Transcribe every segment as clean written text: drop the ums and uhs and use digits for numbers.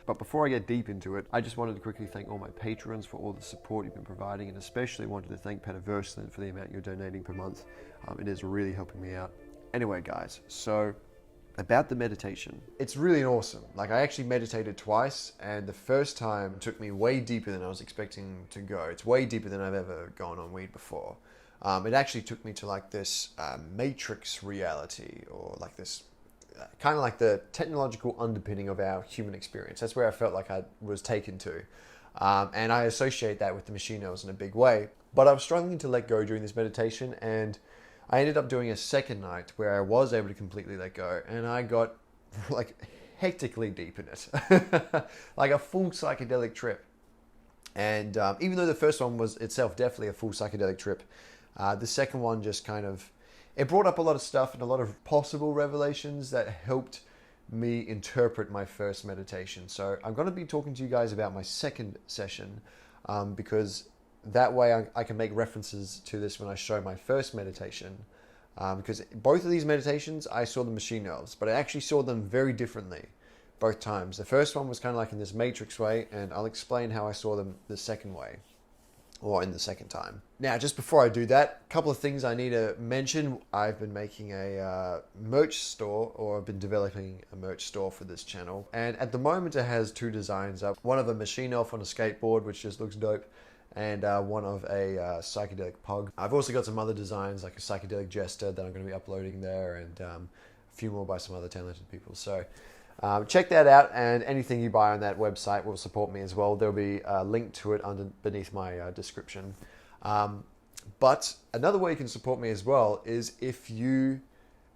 But before I get deep into it, I just wanted to quickly thank all my patrons for all the support you've been providing, and especially wanted to thank Petter Wersland for the amount you're donating per month. It is really helping me out. Anyway, guys, so about the meditation. It's really awesome. Like, I actually meditated twice, and the first time took me way deeper than I was expecting to go. It's way deeper than I've ever gone on weed before. It actually took me to like this matrix reality, or like this kind of like the technological underpinning of our human experience. That's where I felt like I was taken to. And I associate that with the machine elves in a big way. But I was struggling to let go during this meditation, and I ended up doing a second night where I was able to completely let go, and I got like hectically deep in it. Like a full psychedelic trip. And even though the first one was itself definitely a full psychedelic trip, the second one just kind of, it brought up a lot of stuff and a lot of possible revelations that helped me interpret my first meditation. So I'm going to be talking to you guys about my second session, because that way I can make references to this when I show my first meditation. Because both of these meditations, I saw the machine elves, but I actually saw them very differently both times. The first one was kind of like in this matrix way, and I'll explain how I saw them the second way, or in the second time. Now, just before I do that, a couple of things I need to mention. I've been making a merch store, or I've been developing a merch store for this channel. And at the moment it has two designs up. One of a machine elf on a skateboard, which just looks dope, and one of a psychedelic pug. I've also got some other designs, like a psychedelic jester that I'm going to be uploading there, and a few more by some other talented people. So check that out, and anything you buy on that website will support me as well. There'll be a link to it beneath my description. But another way you can support me as well is if you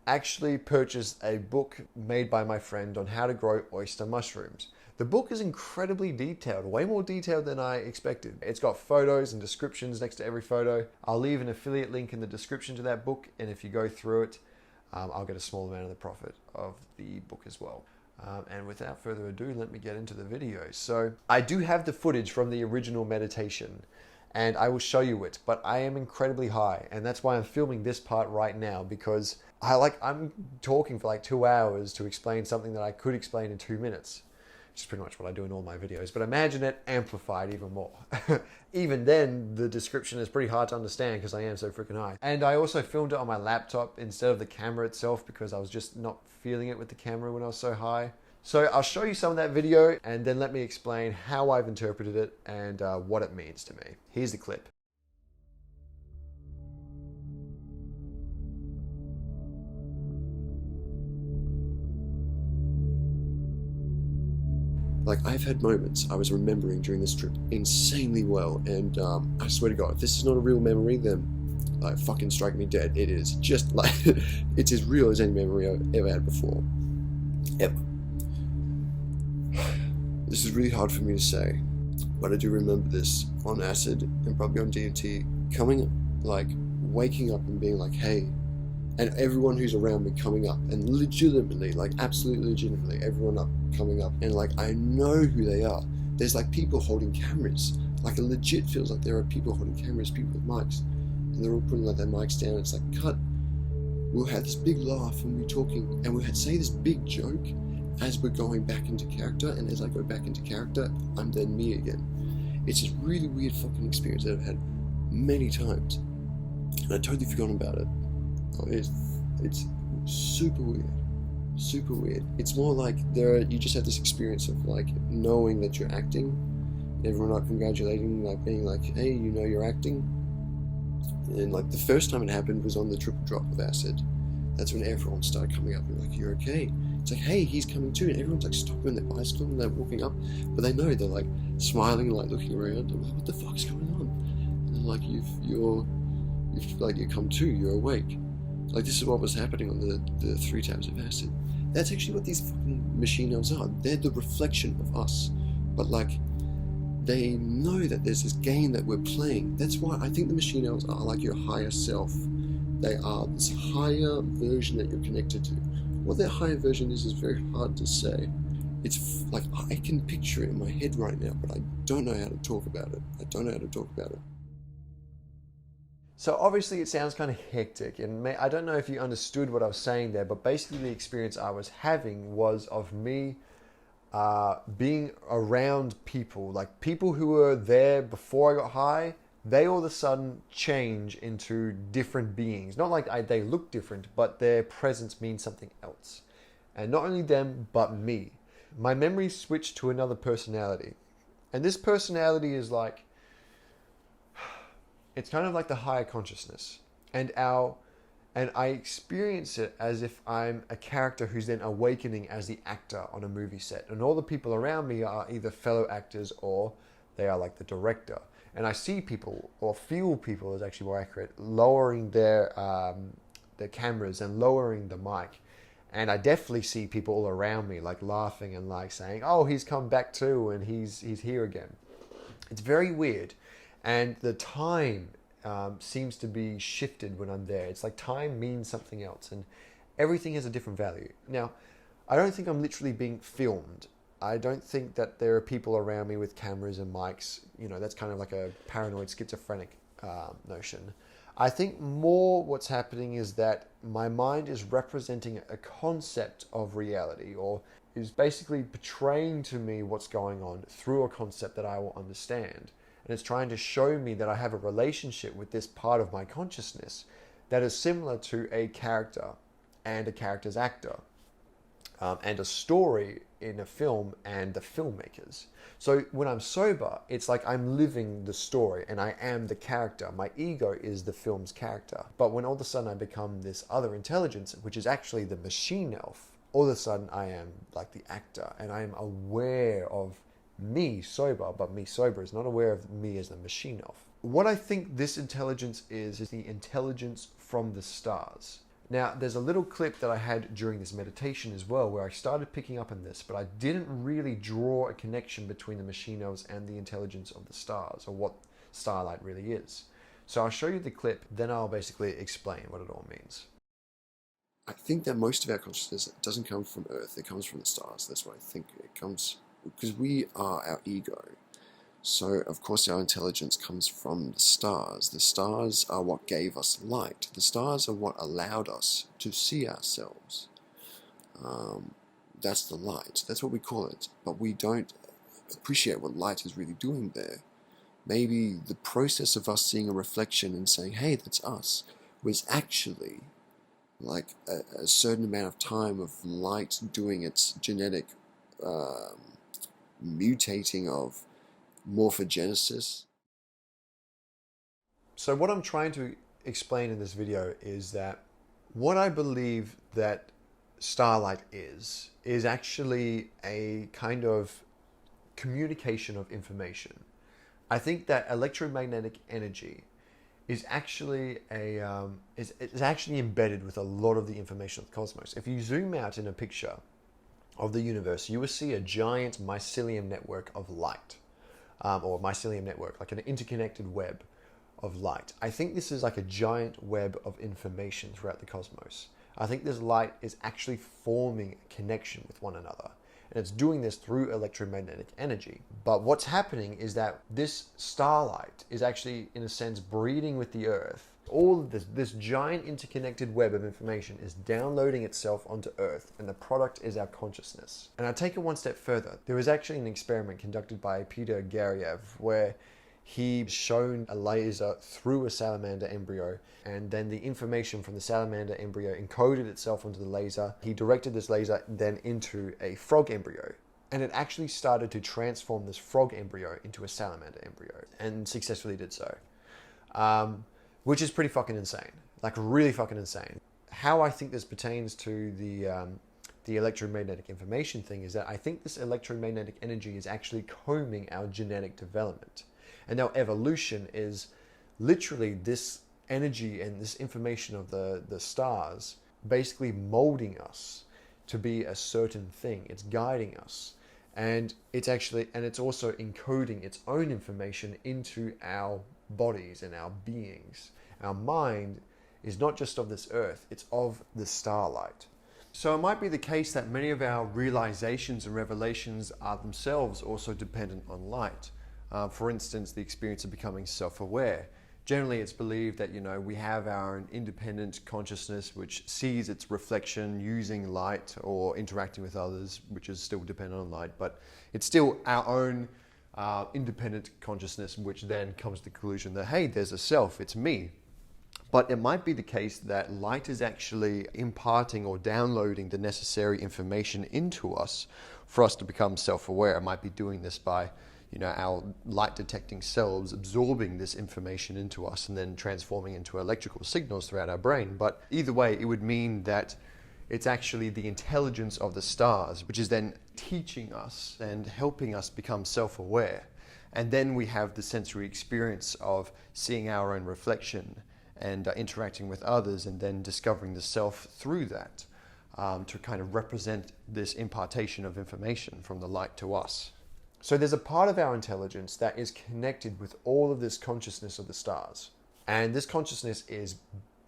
actually purchase a book made by my friend on how to grow oyster mushrooms. The book is incredibly detailed, way more detailed than I expected. It's got photos and descriptions next to every photo. I'll leave an affiliate link in the description to that book, and if you go through it, I'll get a small amount of the profit of the book as well. And without further ado, let me get into the video. So I do have the footage from the original meditation, and I will show you it, but I am incredibly high, and that's why I'm filming this part right now, because I'm talking for like 2 hours to explain something that I could explain in 2 minutes. Which is pretty much what I do in all my videos, but imagine it amplified even more. Even then, the description is pretty hard to understand because I am so freaking high. And I also filmed it on my laptop instead of the camera itself, because I was just not feeling it with the camera when I was so high. So I'll show you some of that video, and then let me explain how I've interpreted it and what it means to me. Here's the clip. Like, I've had moments I was remembering during this trip insanely well, and I swear to God, if this is not a real memory, then like fucking strike me dead. It is just like, it's as real as any memory I've ever had before. Ever. This is really hard for me to say, but I do remember this on acid and probably on DMT, waking up and being like, hey, and everyone who's around me coming up, and legitimately, like absolutely legitimately, everyone up coming up, and like I know who they are. There's like people holding cameras, like it legit feels like there are people holding cameras, people with mics, and they're all putting like their mics down. It's like, cut. We'll have this big laugh and we're talking, and we'll say this big joke as we're going back into character, and as I go back into character, I'm then me again. It's this really weird fucking experience that I've had many times, and I totally forgotten about it. It's super weird, super weird. It's more like you just have this experience of like knowing that you're acting, everyone like congratulating, like being like, hey, you know you're acting. And like the first time it happened was on the triple drop of acid. That's when everyone started coming up and like, you're okay. It's like, hey, he's coming too, and everyone's like stopping their bicycle and they're walking up, but they know, they're like smiling and like looking around. I'm like, what the fuck's going on? And they're like, you've come to, you're awake. Like, this is what was happening on the 3 tabs of acid. That's actually what these fucking machine elves are. They're the reflection of us. But like, they know that there's this game that we're playing. That's why I think the machine elves are like your higher self. They are this higher version that you're connected to. What that higher version is very hard to say. It's like, I can picture it in my head right now, but I don't know how to talk about it. So obviously it sounds kind of hectic, and I don't know if you understood what I was saying there, but basically the experience I was having was of me being around people, like people who were there before I got high, they all of a sudden change into different beings. Not like they look different, but their presence means something else. And not only them, but me. My memory switched to another personality. And this personality is like, it's kind of like the higher consciousness. And I experience it as if I'm a character who's then awakening as the actor on a movie set. And all the people around me are either fellow actors or they are like the director. And I see people, or feel people is actually more accurate, lowering their cameras and lowering the mic. And I definitely see people all around me like laughing and like saying, oh, he's come back too and he's here again. It's very weird. And the time seems to be shifted when I'm there. It's like time means something else and everything has a different value. Now, I don't think I'm literally being filmed. I don't think that there are people around me with cameras and mics. You know, that's kind of like a paranoid schizophrenic notion. I think more what's happening is that my mind is representing a concept of reality, or is basically portraying to me what's going on through a concept that I will understand. And it's trying to show me that I have a relationship with this part of my consciousness that is similar to a character and a character's actor, and a story in a film and the filmmakers. So when I'm sober, it's like I'm living the story and I am the character. My ego is the film's character. But when all of a sudden I become this other intelligence, which is actually the machine elf, all of a sudden I am like the actor and I am aware of me sober, but me sober is not aware of me as the machine elf. What I think this intelligence is the intelligence from the stars. Now, there's a little clip that I had during this meditation as well where I started picking up on this, but I didn't really draw a connection between the machine elves and the intelligence of the stars, or what starlight really is. So I'll show you the clip, then I'll basically explain what it all means. I think that most of our consciousness doesn't come from Earth, it comes from the stars. That's what I think. It comes because we are our ego. So, of course, our intelligence comes from the stars. The stars are what gave us light. The stars are what allowed us to see ourselves. That's the light. That's what we call it. But we don't appreciate what light is really doing there. Maybe the process of us seeing a reflection and saying, hey, that's us, was actually like a certain amount of time of light doing its genetic mutating of morphogenesis. So what I'm trying to explain in this video is that what I believe that starlight is actually a kind of communication of information. I think that electromagnetic energy is actually is actually embedded with a lot of the information of the cosmos. If you zoom out in a picture of the universe, you will see a giant mycelium network of light. Or mycelium network, like an interconnected web of light. I think this is like a giant web of information throughout the cosmos. I think this light is actually forming a connection with one another. And it's doing this through electromagnetic energy. But what's happening is that this starlight is actually, in a sense, breeding with the Earth. All of this giant interconnected web of information is downloading itself onto Earth, and the product is our consciousness. And I take it one step further. There was actually an experiment conducted by Peter Wersland where he shown a laser through a salamander embryo, and then the information from the salamander embryo encoded itself onto the laser. He directed this laser then into a frog embryo, and it actually started to transform this frog embryo into a salamander embryo, and successfully did so. Which is pretty fucking insane, like really fucking insane. How I think this pertains to the electromagnetic information thing is that I think this electromagnetic energy is actually combing our genetic development. And our evolution is literally this energy and this information of the stars basically molding us to be a certain thing. It's guiding us. And it's also encoding its own information into our bodies and our beings. Our mind is not just of this earth, it's of the starlight. So it might be the case that many of our realizations and revelations are themselves also dependent on light. For instance, the experience of becoming self-aware, Generally, it's believed that, we have our own independent consciousness which sees its reflection using light or interacting with others, which is still dependent on light, but it's still our own independent consciousness, which then comes to the conclusion that, hey, there's a self, it's me. But it might be the case that light is actually imparting or downloading the necessary information into us for us to become self-aware. It might be doing this by our light detecting cells absorbing this information into us and then transforming into electrical signals throughout our brain. But either way, it would mean that it's actually the intelligence of the stars, which is then teaching us and helping us become self-aware. And then we have the sensory experience of seeing our own reflection and interacting with others, and then discovering the self through that, to kind of represent this impartation of information from the light to us. So there's a part of our intelligence that is connected with all of this consciousness of the stars. And this consciousness is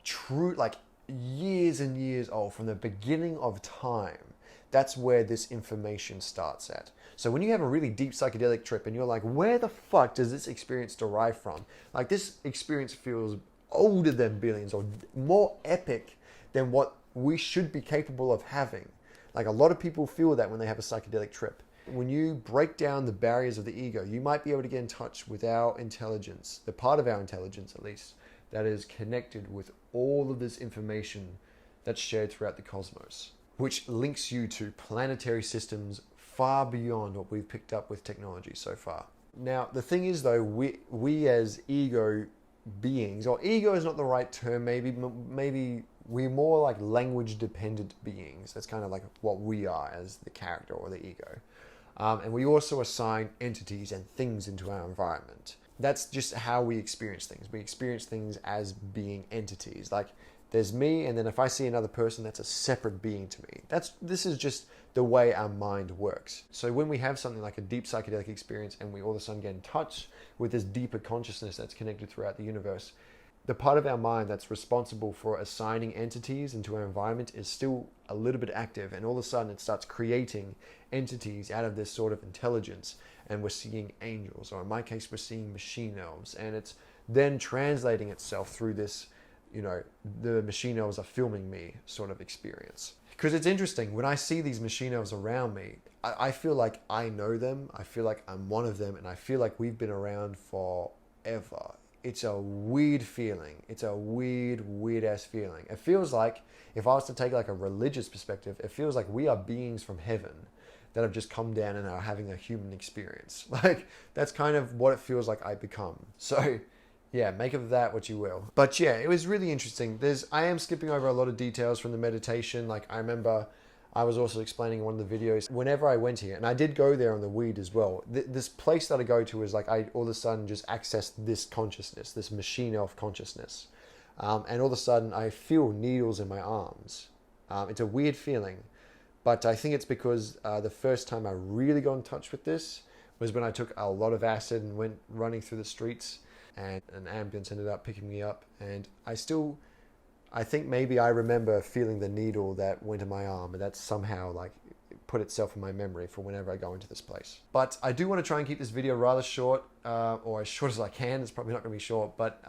true, like years and years old, from the beginning of time. That's where this information starts at. So when you have a really deep psychedelic trip and you're like, where the fuck does this experience derive from? Like, this experience feels older than billions, or more epic than what we should be capable of having. Like, a lot of people feel that when they have a psychedelic trip. When you break down the barriers of the ego, you might be able to get in touch with our intelligence, the part of our intelligence at least, that is connected with all of this information that's shared throughout the cosmos, which links you to planetary systems far beyond what we've picked up with technology so far. Now, the thing is though, we as ego beings, or ego is not the right term, maybe we're more like language dependent beings. That's kind of like what we are as the character or the ego. And we also assign entities and things into our environment. That's just how we experience things. We experience things as being entities. Like, there's me, and then if I see another person, that's a separate being to me. This is just the way our mind works. So when we have something like a deep psychedelic experience and we all of a sudden get in touch with this deeper consciousness that's connected throughout the universe, the part of our mind that's responsible for assigning entities into our environment is still a little bit active, and all of a sudden it starts creating entities out of this sort of intelligence, and we're seeing angels, or in my case we're seeing machine elves, and it's then translating itself through this, the machine elves are filming me sort of experience. Because it's interesting, when I see these machine elves around me, I feel like I know them, I feel like I'm one of them, and I feel like we've been around forever. It's a weird feeling. It's a weird ass feeling. It feels like, if I was to take like a religious perspective, it feels like we are beings from heaven that have just come down and are having a human experience. Like, that's kind of what it feels like I become. So yeah, make of that what you will. But yeah, it was really interesting. I am skipping over a lot of details from the meditation. Like, I remember I was also explaining in one of the videos, whenever I went here, and I did go there on the weed as well, this place that I go to is like, I all of a sudden just accessed this consciousness, this machine elf consciousness. And all of a sudden I feel needles in my arms. It's a weird feeling, but I think it's because the first time I really got in touch with this was when I took a lot of acid and went running through the streets, and an ambulance ended up picking me up, and I think maybe I remember feeling the needle that went in my arm, and that somehow like put itself in my memory for whenever I go into this place. But I do want to try and keep this video rather short, or as short as I can. It's probably not going to be short, but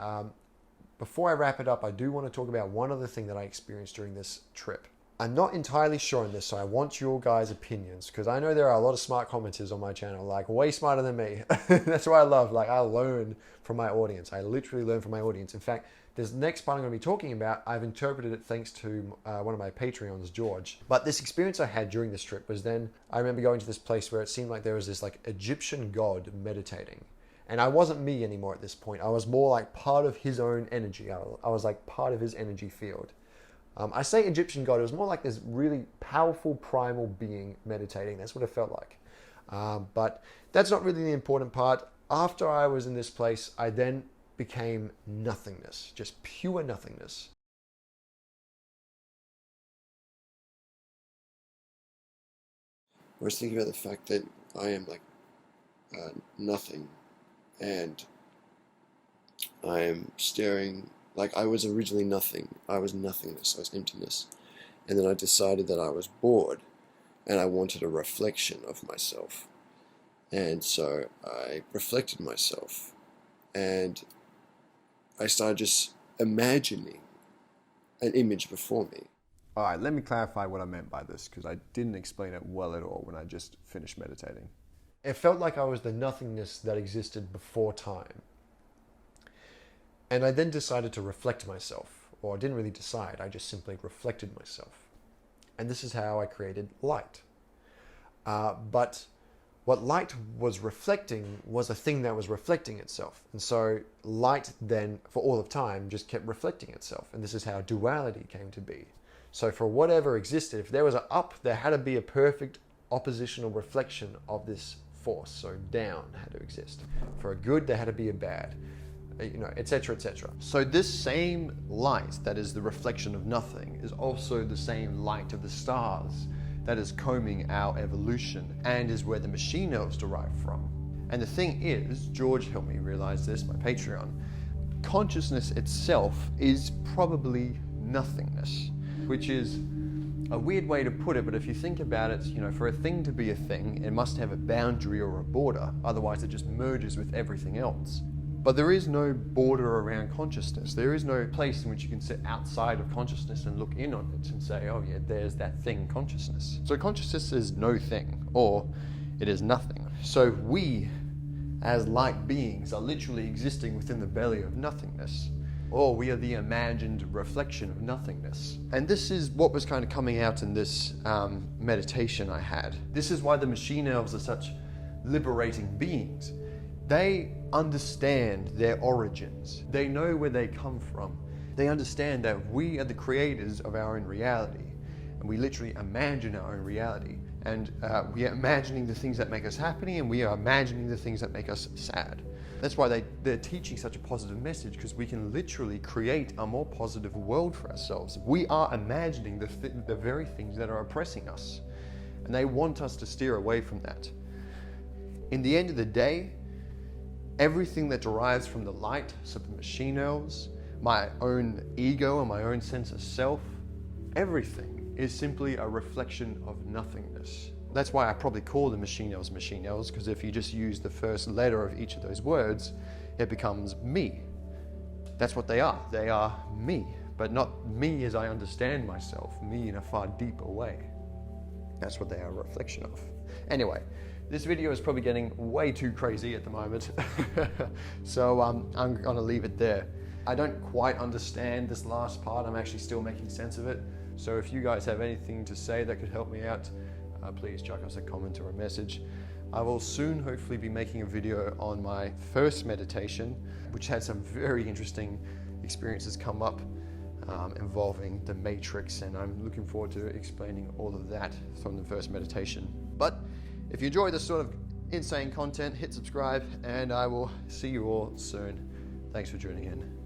before I wrap it up, I do want to talk about one other thing that I experienced during this trip. I'm not entirely sure on this, so I want your guys' opinions, because I know there are a lot of smart commenters on my channel, like way smarter than me. That's what I love. Like, I learn from my audience. I literally learn from my audience. In fact, this next part I'm going to be talking about, I've interpreted it thanks to one of my Patreons, George. But this experience I had during this trip was then, I remember going to this place where it seemed like there was this like Egyptian god meditating. And I wasn't me anymore at this point. I was more like part of his own energy. I was like part of his energy field. I say Egyptian god, it was more like this really powerful primal being meditating. That's what it felt like. But that's not really the important part. After I was in this place, I then became nothingness, just pure nothingness. I was thinking about the fact that I am like nothing, and I am staring. Like, I was originally nothing. I was nothingness. I was emptiness. And then I decided that I was bored and I wanted a reflection of myself. And so I reflected myself. And I started just imagining an image before me. All right, let me clarify what I meant by this, because I didn't explain it well at all when I just finished meditating. It felt like I was the nothingness that existed before time. And I then decided to reflect myself, or I didn't really decide, I just simply reflected myself. And this is how I created light. But what light was reflecting was a thing that was reflecting itself. And so light then, for all of time, just kept reflecting itself. And this is how duality came to be. So for whatever existed, if there was an up, there had to be a perfect oppositional reflection of this force. So down had to exist. For a good, there had to be a bad, etc., etc. So this same light that is the reflection of nothing is also the same light of the stars that is combing our evolution and is where the machine elves derive from. And the thing is, George helped me realize this, my Patreon, consciousness itself is probably nothingness, which is a weird way to put it, but if you think about it, for a thing to be a thing, it must have a boundary or a border, otherwise it just merges with everything else. But there is no border around consciousness. There is no place in which you can sit outside of consciousness and look in on it and say, oh yeah, there's that thing, consciousness. So consciousness is no thing, or it is nothing. So we, as light beings, are literally existing within the belly of nothingness. Or we are the imagined reflection of nothingness. And this is what was kind of coming out in this meditation I had. This is why the machine elves are such liberating beings. They understand their origins. They know where they come from. They understand that we are the creators of our own reality. And we literally imagine our own reality. And we are imagining the things that make us happy, and we are imagining the things that make us sad. That's why they're teaching such a positive message, because we can literally create a more positive world for ourselves. We are imagining the very things that are oppressing us. And they want us to steer away from that. In the end of the day, everything that derives from the light, so the machine elves, my own ego and my own sense of self, everything is simply a reflection of nothingness. That's why I probably call the machine elves, because if you just use the first letter of each of those words, it becomes me. That's what they are. They are me, but not me as I understand myself, me in a far deeper way. That's what they are a reflection of. Anyway, this video is probably getting way too crazy at the moment, so I'm going to leave it there. I don't quite understand this last part. I'm actually still making sense of it. So if you guys have anything to say that could help me out, please chuck us a comment or a message. I will soon hopefully be making a video on my first meditation, which had some very interesting experiences come up involving the Matrix, and I'm looking forward to explaining all of that from the first meditation. But if you enjoy this sort of insane content, hit subscribe, and I will see you all soon. Thanks for tuning in.